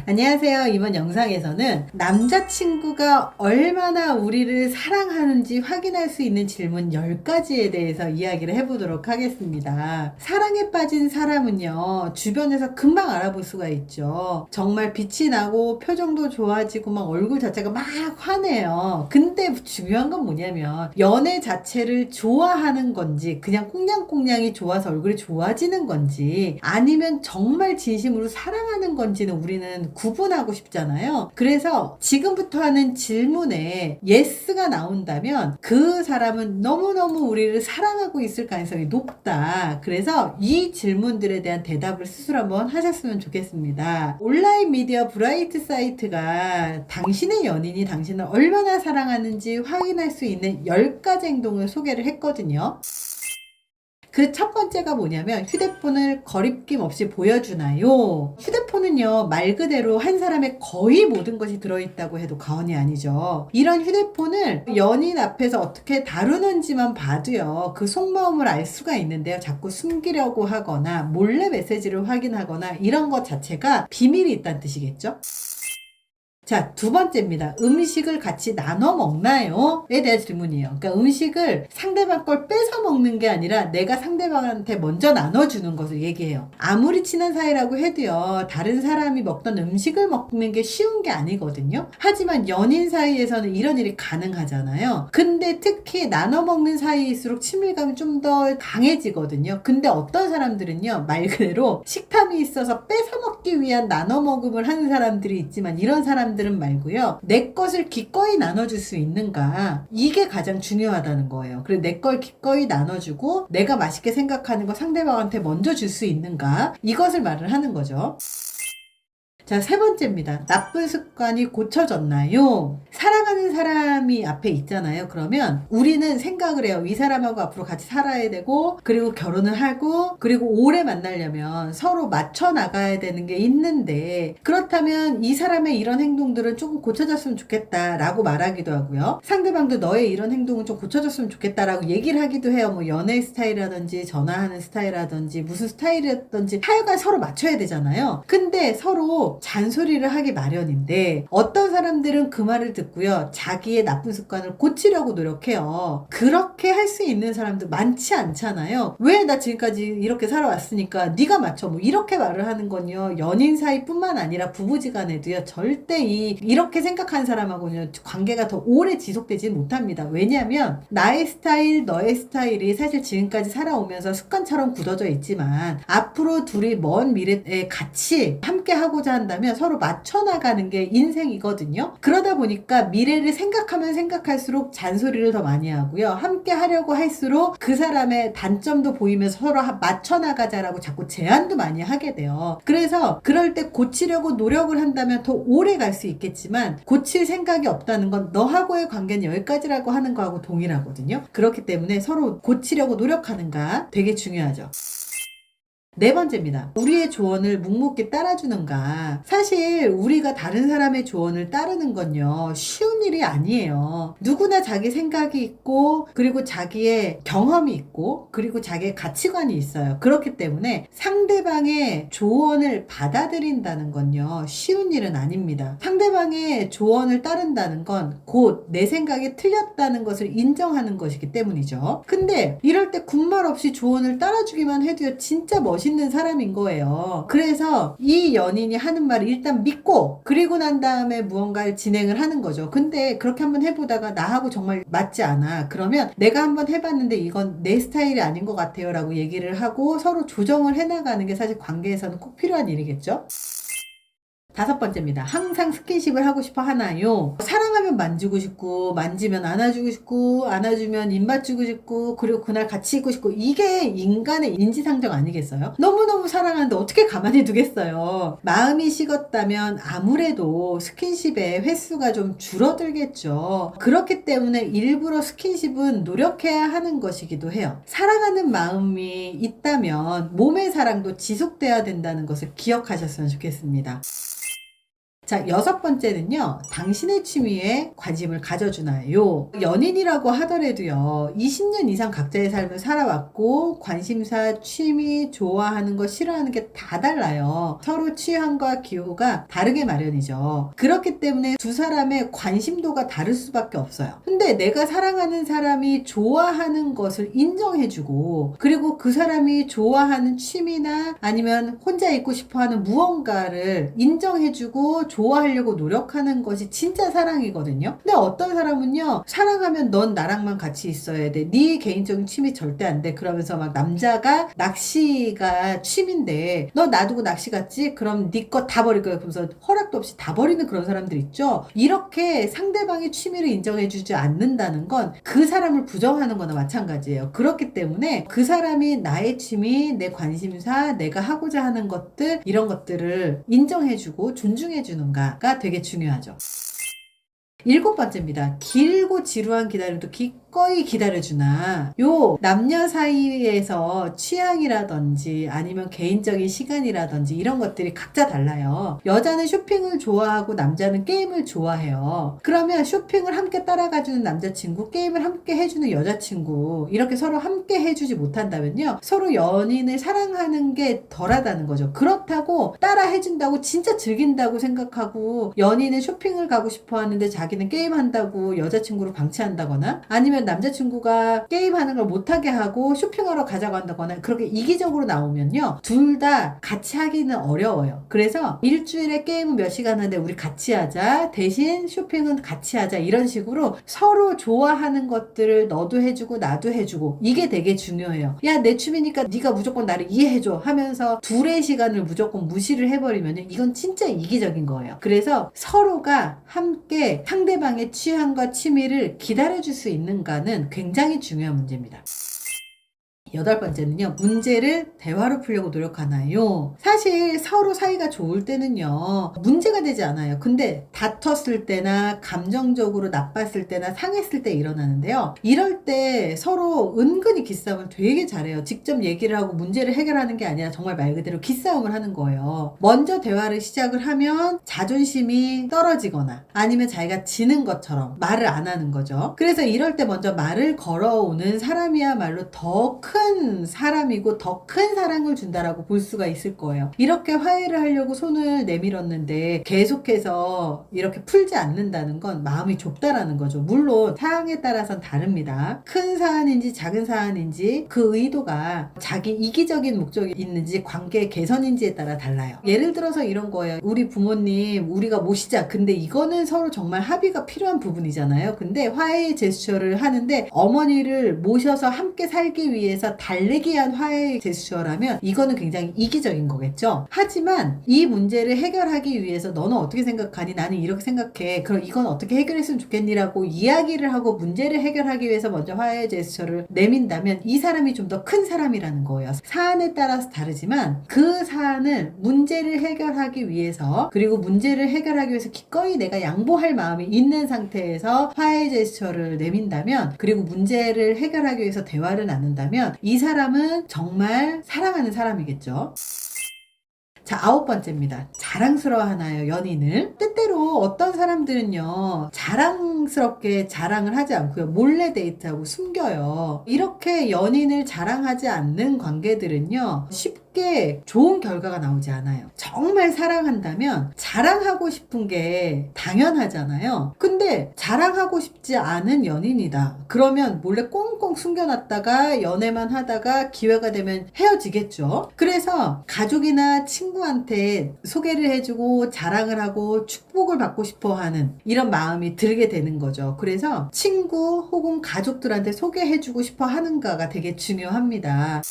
안녕하세요. 이번 영상에서는 남자친구가 얼마나 우리를 사랑하는지 확인할 수 있는 질문 10가지에 대해서 이야기를 해보도록 하겠습니다. 사랑에 빠진 사람은요, 주변에서 금방 알아볼 수가 있죠. 정말 빛이 나고 표정도 좋아지고 막 얼굴 자체가 막 환해요. 근데 중요한 건 뭐냐면 연애 자체를 좋아하는 건지, 그냥 꽁냥꽁냥이 좋아서 얼굴이 좋아지는 건지, 아니면 정말 진심으로 사랑하는 건지는 우리는 구분하고 싶잖아요. 그래서 지금부터 하는 질문에 예스가 나온다면 그 사람은 너무너무 우리를 사랑하고 있을 가능성이 높다. 그래서 이 질문들에 대한 대답을 스스로 한번 하셨으면 좋겠습니다. 온라인 미디어 브라이트 사이트가 당신의 연인이 당신을 얼마나 사랑하는지 확인할 수 있는 10가지 행동을 소개를 했거든요. 그 첫 번째가 뭐냐면 휴대폰을 거리낌 없이 보여주나요? 휴대폰은요, 말 그대로 한 사람의 거의 모든 것이 들어있다고 해도 과언이 아니죠. 이런 휴대폰을 연인 앞에서 어떻게 다루는지만 봐도요, 그 속마음을 알 수가 있는데요. 자꾸 숨기려고 하거나 몰래 메시지를 확인하거나 이런 것 자체가 비밀이 있다는 뜻이겠죠? 자, 두 번째입니다. 음식을 같이 나눠 먹나요? 에 대한 질문이에요. 그러니까 음식을 상대방 걸 뺏어 먹는 게 아니라 내가 상대방한테 먼저 나눠주는 것을 얘기해요. 아무리 친한 사이라고 해도요, 다른 사람이 먹던 음식을 먹는 게 쉬운 게 아니거든요. 하지만 연인 사이에서는 이런 일이 가능하잖아요. 근데 특히 나눠 먹는 사이일수록 친밀감이 좀 더 강해지거든요. 근데 어떤 사람들은요, 말 그대로 식탐이 있어서 뺏어 먹기 위한 나눠 먹음을 하는 사람들이 있지만, 이런 사람들은 말고요, 내 것을 기꺼이 나눠줄 수 있는가, 이게 가장 중요하다는 거예요. 그래서 내 걸 기꺼이 나눠주고 내가 맛있게 생각하는 거 상대방한테 먼저 줄 수 있는가, 이것을 말을 하는 거죠. 자, 세 번째입니다. 나쁜 습관이 고쳐졌나요? 사랑하는 사람이 앞에 있잖아요. 그러면 우리는 생각을 해요. 이 사람하고 앞으로 같이 살아야 되고, 그리고 결혼을 하고, 그리고 오래 만나려면 서로 맞춰 나가야 되는 게 있는데, 그렇다면 이 사람의 이런 행동들은 조금 고쳐졌으면 좋겠다라고 말하기도 하고요. 상대방도 너의 이런 행동은 좀 고쳐졌으면 좋겠다라고 얘기를 하기도 해요. 뭐 연애 스타일이라든지 전화하는 스타일이라든지 무슨 스타일이라든지 하여간 서로 맞춰야 되잖아요. 근데 서로 잔소리를 하기 마련인데, 어떤 사람들은 그 말을 듣고요, 자기의 나쁜 습관을 고치려고 노력해요. 그렇게 할 수 있는 사람도 많지 않잖아요. 왜 나 지금까지 이렇게 살아왔으니까 네가 맞춰, 뭐 이렇게 말을 하는 건요, 연인 사이뿐만 아니라 부부지간에도요, 절대 이렇게 생각하는 사람하고는 관계가 더 오래 지속되지 못합니다. 왜냐하면 나의 스타일, 너의 스타일이 사실 지금까지 살아오면서 습관처럼 굳어져 있지만, 앞으로 둘이 먼 미래에 같이 함께 하고자 한다면 서로 맞춰 나가는 게 인생이거든요. 그러다 보니까 미래를 생각하면 생각할수록 잔소리를 더 많이 하고요, 함께 하려고 할수록 그 사람의 단점도 보이면서 서로 맞춰 나가자라고 자꾸 제안도 많이 하게 돼요. 그래서 그럴 때 고치려고 노력을 한다면 더 오래 갈 수 있겠지만, 고칠 생각이 없다는 건 너하고의 관계는 여기까지라고 하는 거하고 동일하거든요. 그렇기 때문에 서로 고치려고 노력하는가 되게 중요하죠. 네 번째입니다. 우리의 조언을 묵묵히 따라주는가. 사실 우리가 다른 사람의 조언을 따르는 건요, 쉬운 일이 아니에요. 누구나 자기 생각이 있고, 그리고 자기의 경험이 있고, 그리고 자기의 가치관이 있어요. 그렇기 때문에 상대방의 조언을 받아들인다는 건요, 쉬운 일은 아닙니다. 상대방의 조언을 따른다는 건 곧 내 생각이 틀렸다는 것을 인정하는 것이기 때문이죠. 근데 이럴 때 군말 없이 조언을 따라주기만 해도요, 진짜 멋있는 사람인 거예요. 그래서 이 연인이 하는 말을 일단 믿고, 그리고 난 다음에 무언가를 진행을 하는 거죠. 근데 그렇게 한번 해보다가 나하고 정말 맞지 않아, 그러면 내가 한번 해봤는데 이건 내 스타일이 아닌 것 같아요 라고 얘기를 하고 서로 조정을 해나가는 게 사실 관계에서는 꼭 필요한 일이겠죠. 다섯 번째입니다. 항상 스킨십을 하고 싶어 하나요? 사랑하면 만지고 싶고, 만지면 안아주고 싶고, 안아주면 입 맞추고 싶고, 그리고 그날 같이 있고 싶고, 이게 인간의 인지상정 아니겠어요? 너무너무 사랑하는데 어떻게 가만히 두겠어요? 마음이 식었다면 아무래도 스킨십의 횟수가 좀 줄어들겠죠. 그렇기 때문에 일부러 스킨십은 노력해야 하는 것이기도 해요. 사랑하는 마음이 있다면 몸의 사랑도 지속돼야 된다는 것을 기억하셨으면 좋겠습니다. 자, 6번째는요. 당신의 취미에 관심을 가져주나요? 연인이라고 하더라도요. 20년 이상 각자의 삶을 살아왔고 관심사, 취미, 좋아하는 거, 싫어하는 게 다 달라요. 서로 취향과 기호가 다르게 마련이죠. 그렇기 때문에 두 사람의 관심도가 다를 수밖에 없어요. 근데 내가 사랑하는 사람이 좋아하는 것을 인정해주고, 그리고 그 사람이 좋아하는 취미나 아니면 혼자 있고 싶어하는 무언가를 인정해주고 좋아하려고 노력하는 것이 진짜 사랑이거든요. 근데 어떤 사람은요, 사랑하면 넌 나랑만 같이 있어야 돼, 네 개인적인 취미 절대 안 돼, 그러면서 막 남자가 낚시가 취미인데 너 놔두고 낚시 갔지? 그럼 네 거 다 버릴 거야. 그러면서 허락도 없이 다 버리는 그런 사람들 있죠. 이렇게 상대방의 취미를 인정해주지 않는다는 건 그 사람을 부정하는 거나 마찬가지예요. 그렇기 때문에 그 사람이 나의 취미, 내 관심사, 내가 하고자 하는 것들, 이런 것들을 인정해주고 존중해주는가가 되게 중요하죠. 7번째입니다. 길고 지루한 기다림도 기꺼이 기다려주나. 요 남녀 사이에서 취향이라든지 아니면 개인적인 시간이라든지 이런 것들이 각자 달라요. 여자는 쇼핑을 좋아하고 남자는 게임을 좋아해요. 그러면 쇼핑을 함께 따라가주는 남자친구, 게임을 함께 해주는 여자친구, 이렇게 서로 함께 해주지 못한다면요, 서로 연인을 사랑하는 게 덜하다는 거죠. 그렇다고 따라 해준다고 진짜 즐긴다고 생각하고 연인은 쇼핑을 가고 싶어 하는데 자기는 게임한다고 여자친구를 방치한다거나, 아니면 남자친구가 게임하는 걸 못하게 하고 쇼핑하러 가자고 한다거나, 그렇게 이기적으로 나오면요, 둘 다 같이 하기는 어려워요. 그래서 일주일에 게임은 몇 시간 하는데 우리 같이 하자, 대신 쇼핑은 같이 하자, 이런 식으로 서로 좋아하는 것들을 너도 해주고 나도 해주고, 이게 되게 중요해요. 야, 내 취미니까 네가 무조건 나를 이해해줘 하면서 둘의 시간을 무조건 무시를 해버리면 이건 진짜 이기적인 거예요. 그래서 서로가 함께 상대방의 취향과 취미를 기다려줄 수 있는가는 굉장히 중요한 문제입니다. 8번째는요. 문제를 대화로 풀려고 노력하나요? 사실 서로 사이가 좋을 때는요, 문제가 되지 않아요. 근데 다퉜을 때나 감정적으로 나빴을 때나 상했을 때 일어나는데요. 이럴 때 서로 은근히 기싸움을 되게 잘해요. 직접 얘기를 하고 문제를 해결하는 게 아니라 정말 말 그대로 기싸움을 하는 거예요. 먼저 대화를 시작을 하면 자존심이 떨어지거나 아니면 자기가 지는 것처럼 말을 안 하는 거죠. 그래서 이럴 때 먼저 말을 걸어오는 사람이야말로 더 큰 사람이고 더 큰 사랑을 준다라고 볼 수가 있을 거예요. 이렇게 화해를 하려고 손을 내밀었는데 계속해서 이렇게 풀지 않는다는 건 마음이 좁다라는 거죠. 물론 사항에 따라서는 다릅니다. 큰 사안인지 작은 사안인지 그 의도가 자기 이기적인 목적이 있는지 관계 개선인지에 따라 달라요. 예를 들어서 이런 거예요. 우리 부모님 우리가 모시자. 근데 이거는 서로 정말 합의가 필요한 부분이잖아요. 근데 화해의 제스처를 하는데 어머니를 모셔서 함께 살기 위해서 달래기 위한 화해의 제스처라면 이거는 굉장히 이기적인 거겠죠. 하지만 이 문제를 해결하기 위해서 너는 어떻게 생각하니? 나는 이렇게 생각해. 그럼 이건 어떻게 해결했으면 좋겠니라고 이야기를 하고 문제를 해결하기 위해서 먼저 화해의 제스처를 내민다면 이 사람이 좀 더 큰 사람이라는 거예요. 사안에 따라서 다르지만 그 사안을 문제를 해결하기 위해서, 그리고 문제를 해결하기 위해서 기꺼이 내가 양보할 마음이 있는 상태에서 화해의 제스처를 내민다면, 그리고 문제를 해결하기 위해서 대화를 나눈다면 이 사람은 정말 사랑하는 사람이겠죠. 자, 9번째입니다. 자랑스러워하나요, 연인을? 때때로 어떤 사람들은요, 자랑스럽게 자랑을 하지 않고요, 몰래 데이트하고 숨겨요. 이렇게 연인을 자랑하지 않는 관계들은요, 쉽게 좋은 결과가 나오지 않아요. 정말 사랑한다면 자랑하고 싶은 게 당연하잖아요. 근데 자랑하고 싶지 않은 연인이다. 그러면 몰래 꽁꽁 숨겨놨다가 연애만 하다가 기회가 되면 헤어지겠죠. 그래서 가족이나 친구한테 소개를 해주고 자랑을 하고 축복을 받고 싶어 하는 이런 마음이 들게 되는 거죠. 그래서 친구 혹은 가족들한테 소개해주고 싶어 하는가가 되게 중요합니다.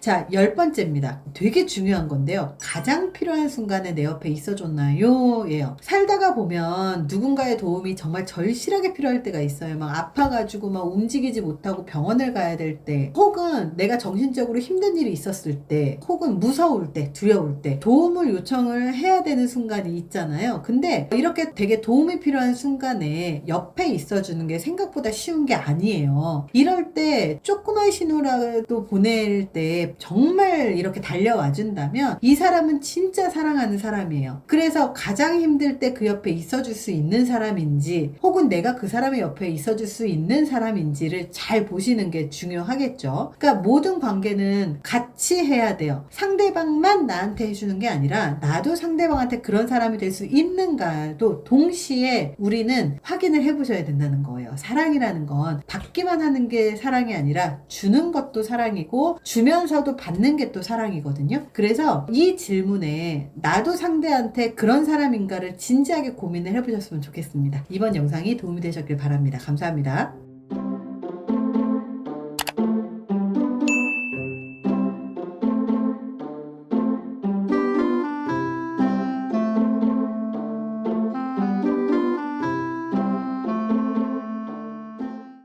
자, 10번째입니다. 되게 중요한 건데요. 가장 필요한 순간에 내 옆에 있어줬나요? 예요. 살다가 보면 누군가의 도움이 정말 절실하게 필요할 때가 있어요. 막 아파가지고 막 움직이지 못하고 병원을 가야 될 때, 혹은 내가 정신적으로 힘든 일이 있었을 때, 혹은 무서울 때, 두려울 때 도움을 요청을 해야 되는 순간이 있잖아요. 근데 이렇게 되게 도움이 필요한 순간에 옆에 있어주는 게 생각보다 쉬운 게 아니에요. 이럴 때 조그만 신호라도 보낼 때 나에게 정말 이렇게 달려와 준다면 이 사람은 진짜 사랑하는 사람이에요. 그래서 가장 힘들 때 그 옆에 있어줄 수 있는 사람인지 혹은 내가 그 사람의 옆에 있어줄 수 있는 사람인지를 잘 보시는 게 중요하겠죠. 그러니까 모든 관계는 같이 해야 돼요. 상대방만 나한테 해주는 게 아니라 나도 상대방한테 그런 사람이 될 수 있는가도 동시에 우리는 확인을 해보셔야 된다는 거예요. 사랑이라는 건 받기만 하는 게 사랑이 아니라 주는 것도 사랑이고 주면서도 받는 게 또 사랑이거든요. 그래서 이 질문에 나도 상대한테 그런 사람인가를 진지하게 고민을 해보셨으면 좋겠습니다. 이번 영상이 도움이 되셨길 바랍니다. 감사합니다.